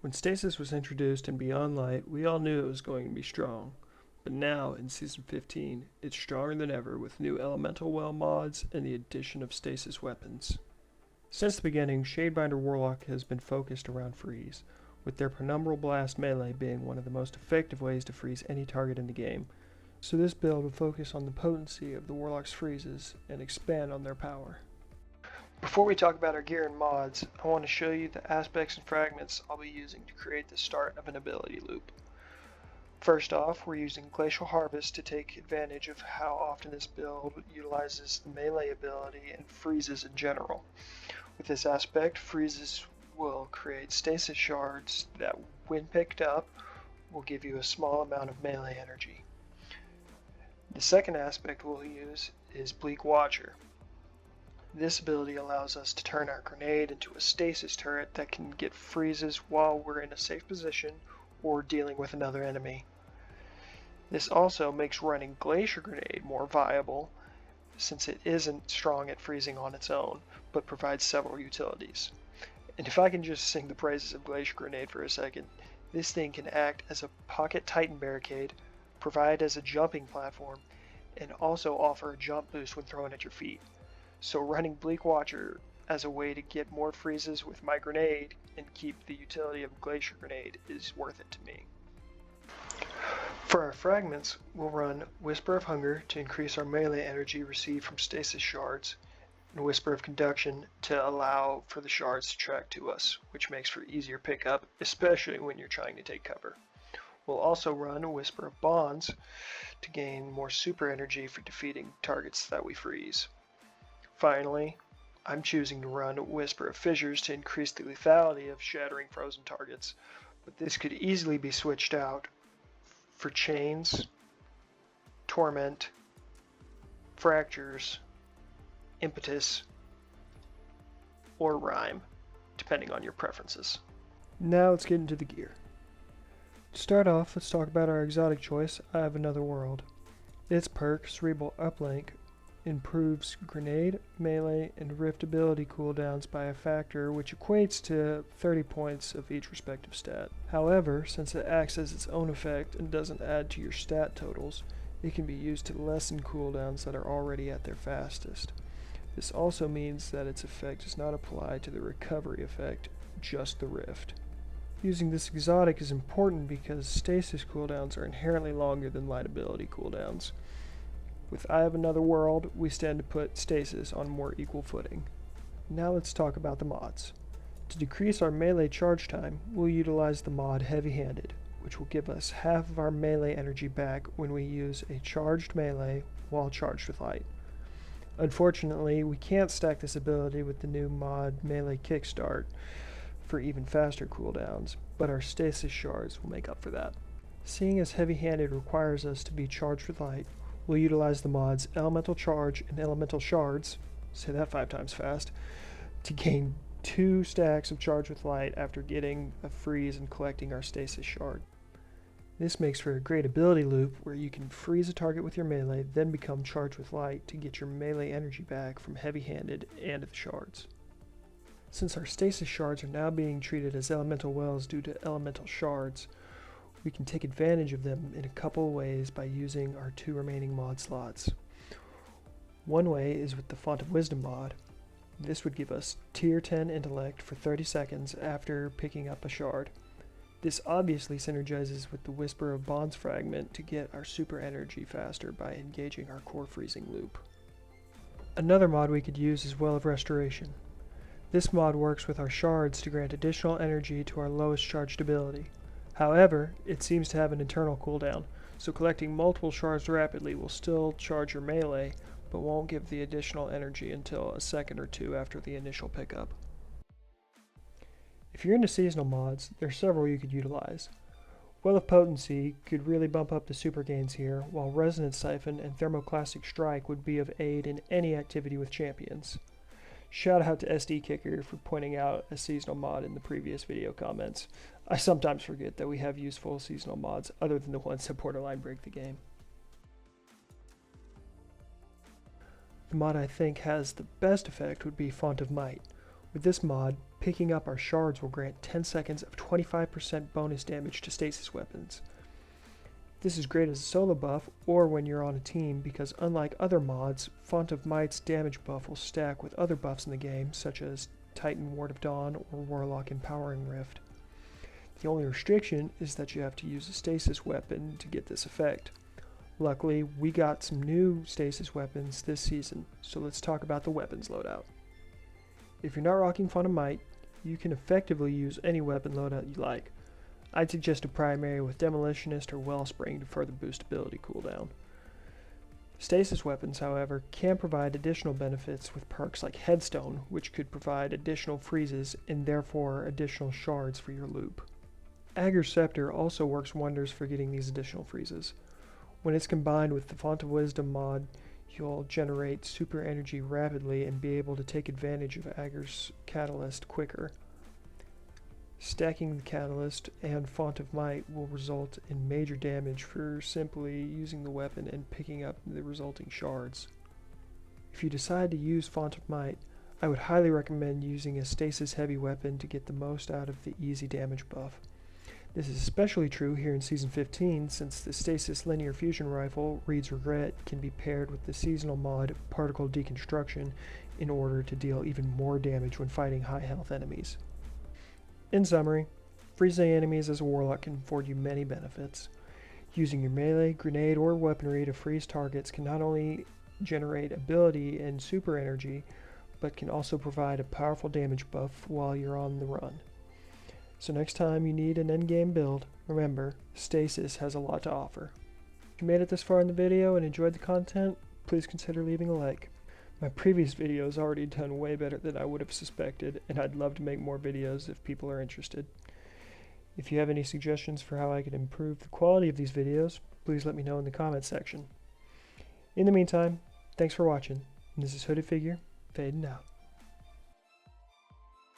When Stasis was introduced in Beyond Light, we all knew it was going to be strong. But now, in Season 15, it's stronger than ever with new Elemental Well mods and the addition of Stasis weapons. Since the beginning, Shadebinder Warlock has been focused around freeze, with their Penumbral Blast melee being one of the most effective ways to freeze any target in the game. So this build will focus on the potency of the Warlock's freezes and expand on their power. Before we talk about our gear and mods, I want to show you the aspects and fragments I'll be using to create the start of an ability loop. First off, we're using Glacial Harvest to take advantage of how often this build utilizes the melee ability and freezes in general. With this aspect, freezes will create stasis shards that, when picked up, will give you a small amount of melee energy. The second aspect we'll use is Bleak Watcher. This ability allows us to turn our grenade into a stasis turret that can get freezes while we're in a safe position or dealing with another enemy. This also makes running Glacier Grenade more viable, since it isn't strong at freezing on its own, but provides several utilities. And if I can just sing the praises of Glacier Grenade for a second, this thing can act as a pocket Titan barricade, provide as a jumping platform, and also offer a jump boost when thrown at your feet. So running Bleak Watcher as a way to get more freezes with my grenade and keep the utility of Glacier Grenade is worth it to me. For our fragments, we'll run Whisper of Hunger to increase our melee energy received from stasis shards, and Whisper of Conduction to allow for the shards to track to us, which makes for easier pickup, especially when you're trying to take cover. We'll also run Whisper of Bonds to gain more super energy for defeating targets that we freeze. Finally, I'm choosing to run Whisper of Fissures to increase the lethality of shattering frozen targets, but this could easily be switched out for Chains, Torment, Fractures, Impetus, or Rhyme, depending on your preferences. Now let's get into the gear. To start off, let's talk about our exotic choice, I Have Another World. Its perk, Cerebral Uplink, improves grenade, melee, and rift ability cooldowns by a factor which equates to 30 points of each respective stat. However, since it acts as its own effect and doesn't add to your stat totals, it can be used to lessen cooldowns that are already at their fastest. This also means that its effect does not apply to the recovery effect, just the rift. Using this exotic is important because stasis cooldowns are inherently longer than light ability cooldowns. With I Have Another World, we stand to put stasis on more equal footing. Now let's talk about the mods. To decrease our melee charge time, we'll utilize the mod Heavy Handed, which will give us half of our melee energy back when we use a charged melee while charged with light. Unfortunately, we can't stack this ability with the new mod Melee Kickstart for even faster cooldowns, but our stasis shards will make up for that. Seeing as Heavy Handed requires us to be charged with light, we'll utilize the mods Elemental Charge and Elemental Shards, say that 5 times fast, to gain 2 stacks of Charge with Light after getting a freeze and collecting our Stasis Shard. This makes for a great ability loop where you can freeze a target with your melee, then become Charged with Light to get your melee energy back from Heavy Handed and the Shards. Since our Stasis Shards are now being treated as Elemental Wells due to Elemental Shards, we can take advantage of them in a couple of ways by using our 2 remaining mod slots. One way is with the Font of Wisdom mod. This would give us tier 10 intellect for 30 seconds after picking up a shard. This obviously synergizes with the Whisper of Bonds fragment to get our super energy faster by engaging our core freezing loop. Another mod we could use is Well of Restoration. This mod works with our shards to grant additional energy to our lowest charged ability. However, it seems to have an internal cooldown, so collecting multiple shards rapidly will still charge your melee, but won't give the additional energy until a second or 2 after the initial pickup. If you're into seasonal mods, there are several you could utilize. Well of Potency could really bump up the super gains here, while Resonance Siphon and Thermoclastic Strike would be of aid in any activity with champions. Shout out to SD Kicker for pointing out a seasonal mod in the previous video comments. I sometimes forget that we have useful seasonal mods other than the ones that borderline break the game. The mod I think has the best effect would be Font of Might. With this mod, picking up our shards will grant 10 seconds of 25% bonus damage to stasis weapons. This is great as a solo buff or when you're on a team because unlike other mods, Font of Might's damage buff will stack with other buffs in the game such as Titan Ward of Dawn or Warlock Empowering Rift. The only restriction is that you have to use a stasis weapon to get this effect. Luckily, we got some new stasis weapons this season, so let's talk about the weapons loadout. If you're not rocking Font of Might, you can effectively use any weapon loadout you like. I'd suggest a primary with Demolitionist or Wellspring to further boost ability cooldown. Stasis weapons, however, can provide additional benefits with perks like Headstone, which could provide additional freezes and therefore additional shards for your loop. Ager's Scepter also works wonders for getting these additional freezes. When it's combined with the Font of Wisdom mod, you'll generate super energy rapidly and be able to take advantage of Ager's Catalyst quicker. Stacking the Catalyst and Font of Might will result in major damage for simply using the weapon and picking up the resulting shards. If you decide to use Font of Might, I would highly recommend using a stasis heavy weapon to get the most out of the easy damage buff. This is especially true here in Season 15 since the stasis linear fusion rifle, Reed's Regret, can be paired with the seasonal mod Particle Deconstruction in order to deal even more damage when fighting high health enemies. In summary, freezing enemies as a warlock can afford you many benefits. Using your melee, grenade, or weaponry to freeze targets can not only generate ability and super energy, but can also provide a powerful damage buff while you're on the run. So next time you need an endgame build, remember, Stasis has a lot to offer. If you made it this far in the video and enjoyed the content, please consider leaving a like. My previous videos already done way better than I would have suspected, and I'd love to make more videos if people are interested. If you have any suggestions for how I can improve the quality of these videos, please let me know in the comments section. In the meantime, thanks for watching, and this is Hooded Figure, fading out.